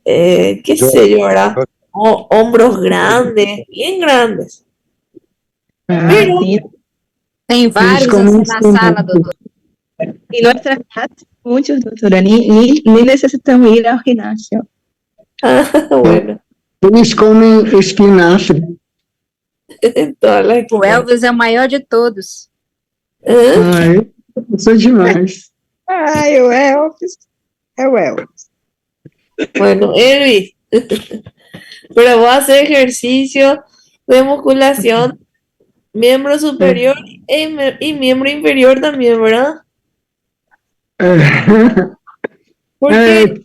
qué sé yo, ¿verdad? Hombros grandes, bien grandes. Pero Sim. Tem vários assim na sala, doutor. Em nossa casa, muitos, doutora, nem necessitamos ir ao ginásio. bueno, Eles comem espinafre. en todas las O Elvis é o maior de todos. ¿Eh? Ai, sou demais. Ai, o Elvis. É o Elvis. Bueno, Elvis, pero voy a hacer ejercicio de musculación, miembro superior y miembro inferior también, ¿verdad? Porque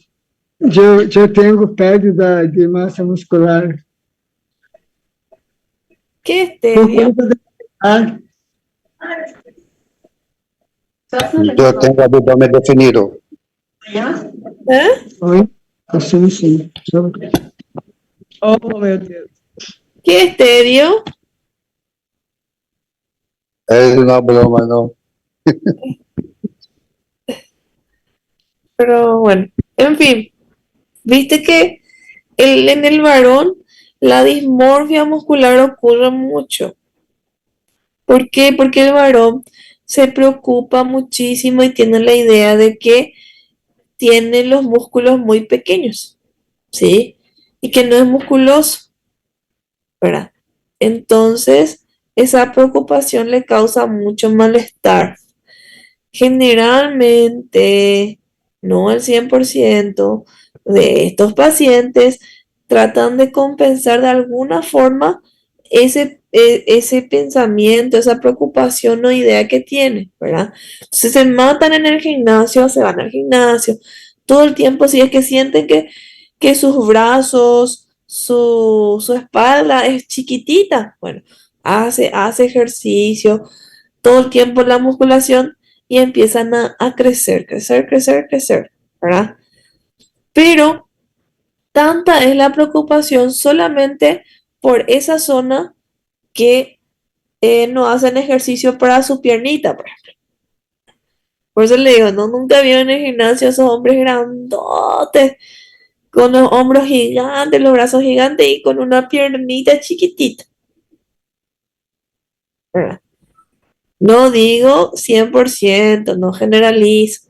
Eu tenho pérdida de massa muscular. ¿qué Por estedio? conta da Yo tengo abdomen definido. ¿Eh? Oi? Assim, sim. Oh, meu Deus. ¿Qué estedio? Es una broma, ¿no? Pero bueno, en fin, viste que en el varón la dismorfia muscular ocurre mucho. ¿Por qué? Porque el varón se preocupa muchísimo y tiene la idea de que tiene los músculos muy pequeños, ¿sí? Y que no es musculoso, ¿verdad? Entonces, esa preocupación le causa mucho malestar. Generalmente, no al 100% de estos pacientes tratan de compensar de alguna forma ese pensamiento, esa preocupación o idea que tienen, ¿verdad? Entonces se matan en el gimnasio, se van al gimnasio todo el tiempo, si es que sienten que sus brazos, su espalda es chiquitita, bueno, hace ejercicio, todo el tiempo la musculación y empiezan a crecer, crecer, ¿verdad? Pero tanta es la preocupación solamente por esa zona que no hacen ejercicio para su piernita, por ejemplo. Por eso le digo, no, nunca vi en el gimnasio esos hombres grandotes, con los hombros gigantes, los brazos gigantes y con una piernita chiquitita, ¿verdad? No digo 100%, no generalizo,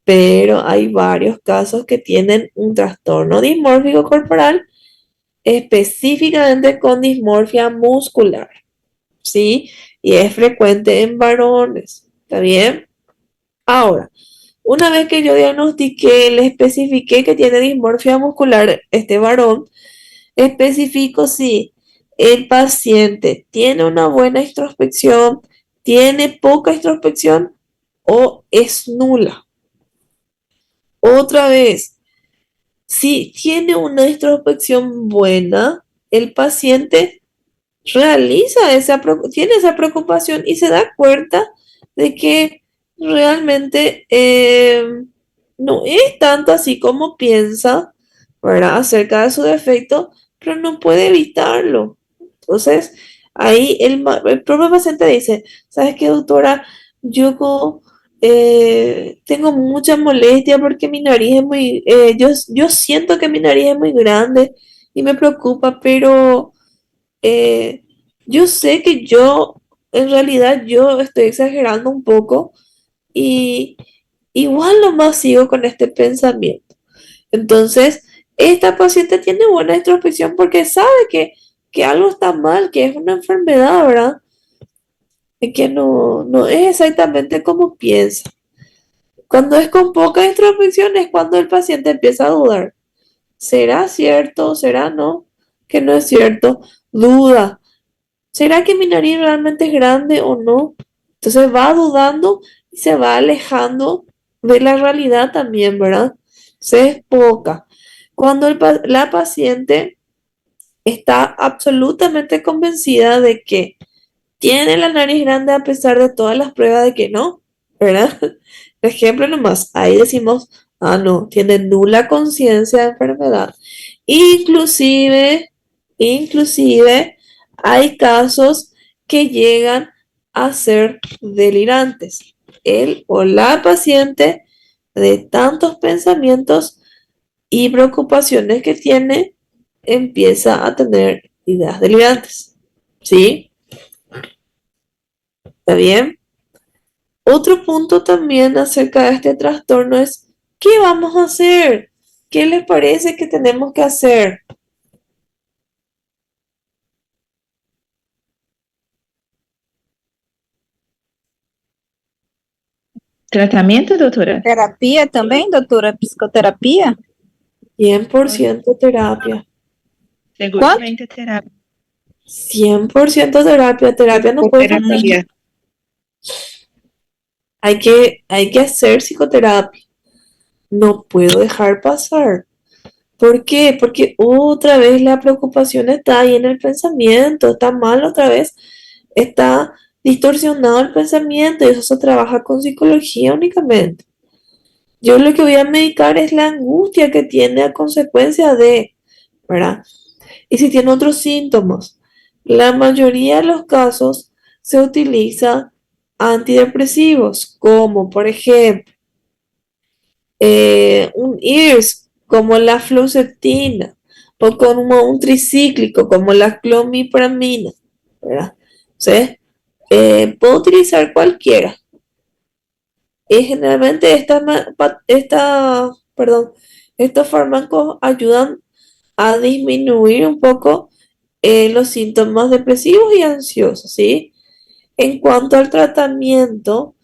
pero hay varios casos que tienen un trastorno dismórfico corporal, específicamente con dismorfia muscular, ¿sí? Y es frecuente en varones, ¿está bien? Ahora, una vez que yo diagnostiqué, le especifiqué que tiene dismorfia muscular este varón, especifico si el paciente tiene una buena introspección, tiene poca introspección o es nula. Otra vez, si tiene una introspección buena, el paciente tiene esa preocupación y se da cuenta de que realmente no es tanto así como piensa, ¿verdad? Acerca de su defecto, pero no puede evitarlo. Entonces, ahí el propio paciente dice, ¿sabes qué, doctora? Yo tengo mucha molestia porque mi nariz es yo siento que mi nariz es muy grande y me preocupa, pero eh, yo sé que en realidad yo estoy exagerando un poco y igual nomás sigo con este pensamiento. Entonces, esta paciente tiene buena introspección porque sabe que algo está mal, que es una enfermedad, ¿verdad? Y que no es exactamente como piensa. Cuando es con poca introspección es cuando el paciente empieza a dudar. ¿Será cierto? ¿Será no? Que no es cierto. Duda. ¿Será que mi nariz realmente es grande o no? Entonces va dudando y se va alejando de la realidad también, ¿verdad? Se es poca. Cuando la paciente está absolutamente convencida de que tiene la nariz grande a pesar de todas las pruebas de que no, ¿verdad? Ejemplo nomás, ahí decimos, no, tiene nula conciencia de enfermedad. Inclusive, inclusive, hay casos que llegan a ser delirantes. Él o la paciente, de tantos pensamientos y preocupaciones que tiene, empieza a tener ideas delirantes. ¿Sí? ¿Está bien? Otro punto también acerca de este trastorno es, ¿qué vamos a hacer? ¿Qué les parece que tenemos que hacer? Tratamento, doutora? Terapia também, doutora? Psicoterapia? 100% terapia. Seguramente terapia. 100% terapia. Terapia no puede faltar. Terapia. Hay que hacer psicoterapia. No puedo dejar pasar. ¿Por qué? Porque otra vez la preocupación está ahí en el pensamiento, está mal otra vez, está distorsionado el pensamiento y eso se trabaja con psicología únicamente. Yo lo que voy a medicar es la angustia que tiene a consecuencia de, ¿verdad? Y si tiene otros síntomas, la mayoría de los casos se utiliza antidepresivos, como por ejemplo un IRS, como la fluoxetina, o como un tricíclico, como la clomipramina, ¿verdad? Entonces, puedo utilizar cualquiera. Y generalmente estos fármacos ayudan a disminuir un poco los síntomas depresivos y ansiosos, ¿sí? En cuanto al tratamiento,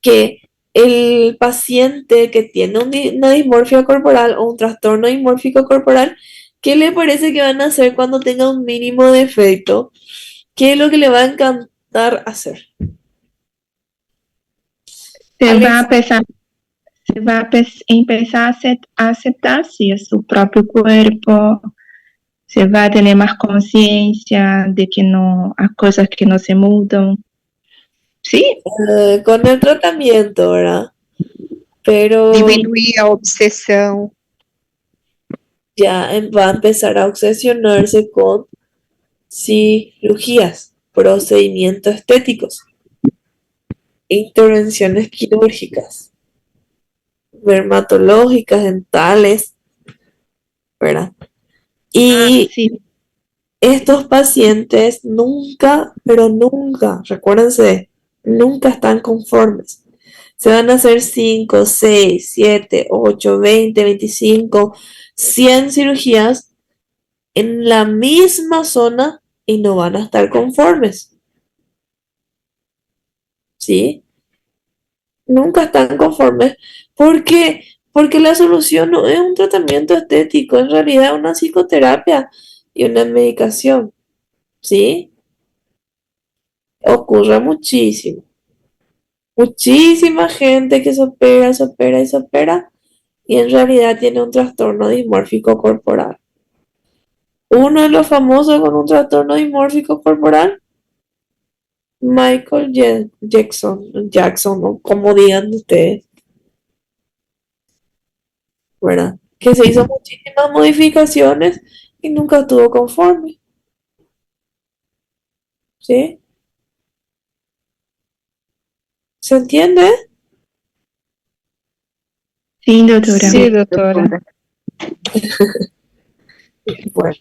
que el paciente que tiene una dismorfia corporal o un trastorno dismórfico corporal, ¿qué le parece que van a hacer cuando tenga un mínimo de efecto? ¿Qué es lo que le va a encantar hacer? Você vai, Alex, pensar, você vai empezar a aceptar-se, su próprio corpo, você vai ter mais consciência de que não, há coisas que não se mudam. Sí, con el tratamiento, ¿verdad? Pero Diminuir a obsessão. ya va a empezar a obsesionarse con cirugías, procedimientos estéticos, intervenciones quirúrgicas, dermatológicas, dentales, ¿verdad? Y sí. estos pacientes nunca, pero nunca, recuérdense, nunca están conformes. Se van a hacer 5, 6, 7, 8, 20, 25, 100 cirugías en la misma zona y no van a estar conformes. ¿Sí? Nunca están conformes. ¿Por qué? Porque la solución no es un tratamiento estético, en realidad es una psicoterapia y una medicación. ¿Sí? Ocurre muchísimo. Muchísima gente que se opera y en realidad tiene un trastorno dismórfico corporal. Uno de los famosos con un trastorno dismórfico corporal, Michael Jackson, o como digan ustedes, ¿verdad? Que se hizo muchísimas modificaciones y nunca estuvo conforme. ¿Sí? ¿Se entiende? Sim, doutora. Sí, doctora. Bueno.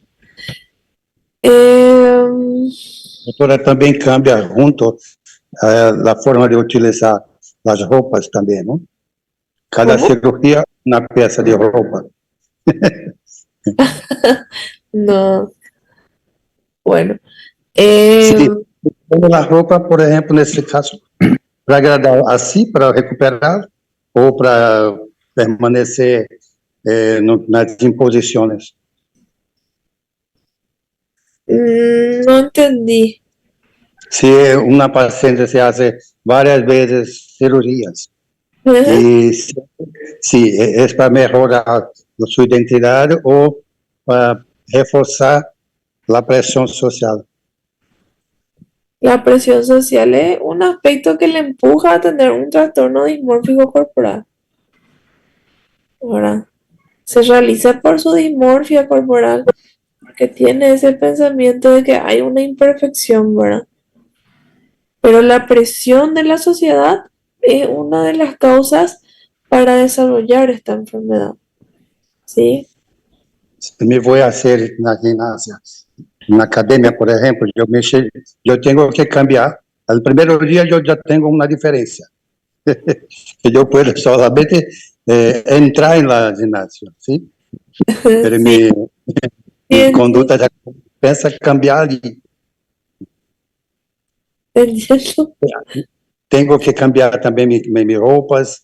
Doutora, também cambia junto a forma de utilizar as roupas também, não? Cada Como? cirurgia, uma peça de roupa. No. Bueno. Sí, la ropa, por ejemplo, nesse caso, para agradar a si, para recuperar, ou para permanecer nas imposições. No entendí. Se uma paciente se hace várias vezes cirurgias, e se é para melhorar a sua identidade ou para reforçar a pressão social. La presión social es un aspecto que le empuja a tener un trastorno dismórfico corporal. Ahora, se realiza por su dismorfia corporal, porque tiene ese pensamiento de que hay una imperfección, ¿verdad? Pero la presión de la sociedad es una de las causas para desarrollar esta enfermedad. ¿Sí? Me vou a hacer na ginásio, na academia, por exemplo, eu tenho que cambiar. No primeiro dia eu já tenho uma diferença. Eu posso solamente entrar na ginásio, sim? Mas minha conduta já começa a cambiar ali. Entiendo. Tenho que cambiar também minhas roupas,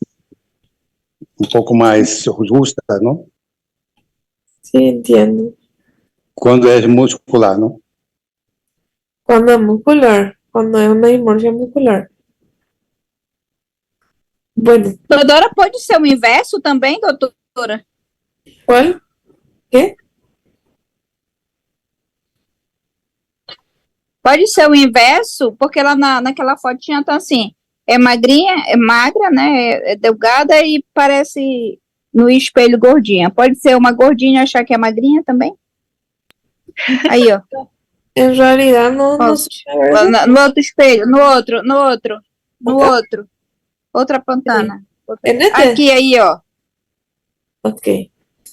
um pouco mais justas, não? Sí, entiendo. Quando é muscular, não? Cuando es muscular, cuando es una dismorfia muscular. Bueno, Doutora, pode ser o inverso também, doutora? ¿cuál? ¿Qué? Pode ser o inverso, porque ela naquela fotinha tá assim, é magrinha, é magra, né, é delgada e parece no espelho gordinha. Pode ser uma gordinha e achar que é magrinha também? Aí, ó. En realidad no, no sé, la verdad. No outro espelho, no outro. Outra pantana. ¿En este? Aqui, aí, ó. Ok.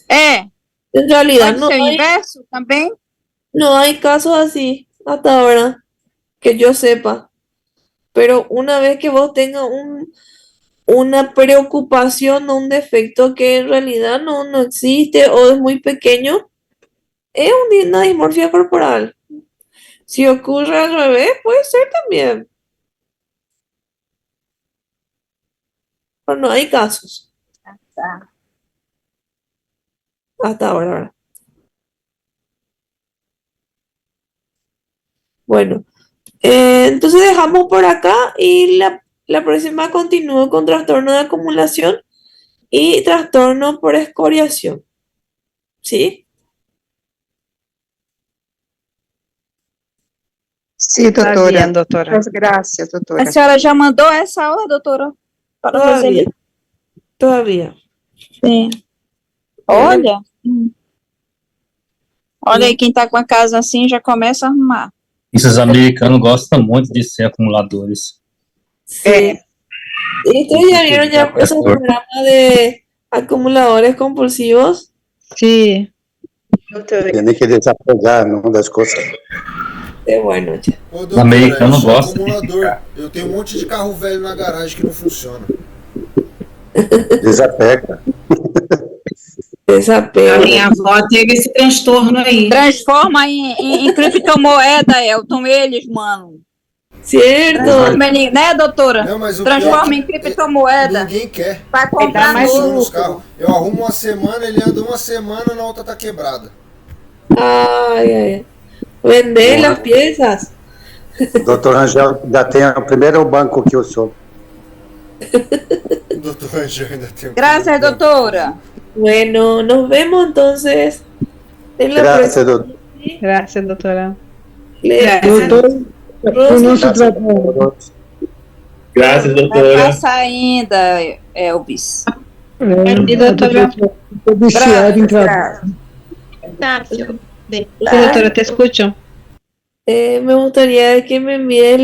É, En realidad Pode ser o inverso também? no hay casos así hasta ahora que yo sepa. Pero una vez que vos tengas una preocupación o un defecto que en realidad no existe o es muy pequeño, es una dismorfia corporal. Si ocurre al revés, puede ser también. Pero no hay casos Tá. hasta ahora, ¿verdad? Bueno, entonces dejamos por acá y la próxima continúo con trastorno de acumulación y trastorno por escoriación. ¿Sí? Sim, Está doutora. bien, doutora. Muitas graças, doutora. A senhora já mandou essa aula, doutora? Para fazer Todavía. ali? Todavía. Sim. Olha. Olha aí, quem tá com a casa assim já começa a arrumar. Esses americanos gostam muito de ser acumuladores. Sí. ¿Y ustedes ya vieron ya esos Doctor. programas de acumuladores compulsivos? Sí, Tiene que desapegar, não, das coisas. Qué bueno, ya. Ô, doutora, Americano eu sou gosta de acumulador. Eu tenho um monte de carro velho na garagem que não funciona. Desapega. Desapego. A minha avó teve esse transtorno aí. Transforma em criptomoeda, Elton, eles, mano. Cierto. Transforma em, né, doutora? Não, mas o Transforma pior em é que criptomoeda. ninguém quer. Vai comprar mais Funciona novo. os carros. Eu arrumo uma semana, ele anda uma semana, na outra tá quebrada. Ay, ay. Vender las piezas. Doutor Rangel já tem o primeiro banco que eu sou. O doutor Angel ainda tem um Graças, doutora. Bueno, nos vemos entonces en la Graças, doutor. gracias, doutora. próxima. Doutor, o nosso trabalho. Graças, Vai doutora. passar ainda, Elvis. E doutora? Estou viciado em trabalho. Sí, doutora, te escucho. Me gustaría que me envíes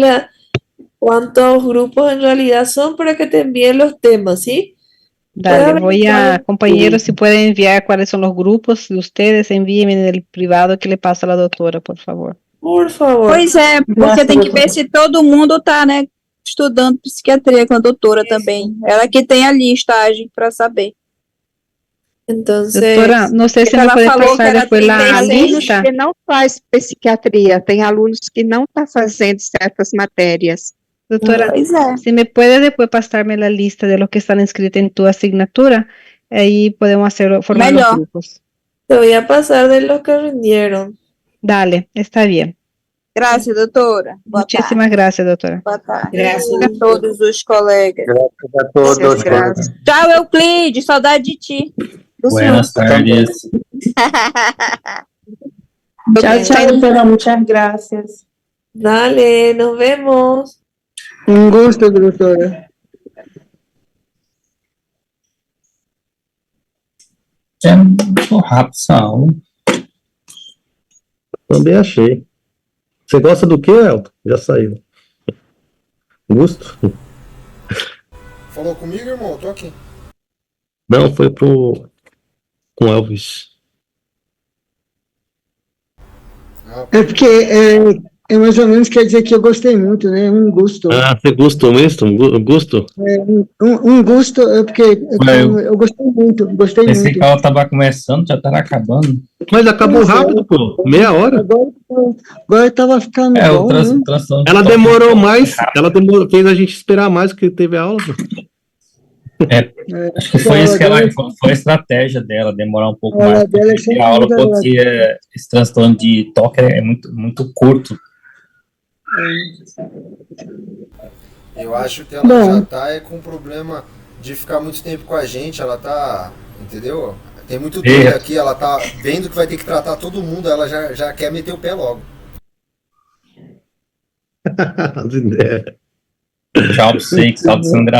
cuántos grupos en realidad son para que te envíen los temas, ¿sí? Dale, voy a, compañeros, si pueden enviar cuáles son los grupos de ustedes, envíenme en el privado que le pasa a la doctora, por favor. Por favor. Pois é, porque tem que ver se todo mundo tá, né, estudando psiquiatria com a doutora também. Ela que tem a listagem para saber. Entonces, Doutora, no sé si me ela puede falou que pasar era después la 36, Alunos lista. que não faz psiquiatria, tem alunos que não estão fazendo certas matérias. Doctora, Pois é. si me puede después pasarme la lista de los que están inscritos en tu asignatura, ahí podemos hacer, formar los Mejor. grupos. te voy a pasar de los que rindieron. Dale, está bien. Graças, doutora. Boa tarde. Muchísimas gracias, doctora. Boa tarde. Graças. A todos os colegas. Graças a todos. Graças. Tchau, Euclides. Saudade de ti. Do senhor. Buenas tardes. Chao, chao, doctora. Muchas gracias. Dale, nos vemos. Um gosto, doutora. É muito rápido essa aula. Também achei. Você gosta do que, Elton? Já saiu. Gusto? Falou comigo, irmão? Tô aqui. Não, foi com Elvis. É porque é mais ou menos quer dizer que eu gostei muito, né? Um gosto. Ah, você gostou mesmo? Gusto? Um gosto é porque eu gostei muito, gostei Pensei muito. que ela tava começando, já tava acabando. Mas acabou rápido, pô. Meia hora. Agora tava ficando É, o bom, né? transtorno. Ela demorou mais. Ela demorou, fez a gente esperar mais porque teve a aula. Pô. Acho que foi isso que foi a estratégia dela, demorar um pouco Ela mais. dela é Porque sempre a aula, muito porque esse transtorno de toque é muito curto. Eu acho que ela Bom. já tá com problema de ficar muito tempo com a gente. Ela tá. Entendeu? Tem muito doido aqui. Ela tá vendo que vai ter que tratar todo mundo. Ela já quer meter o pé logo. As ideias. Tchau pra você, que salve sendo gravado.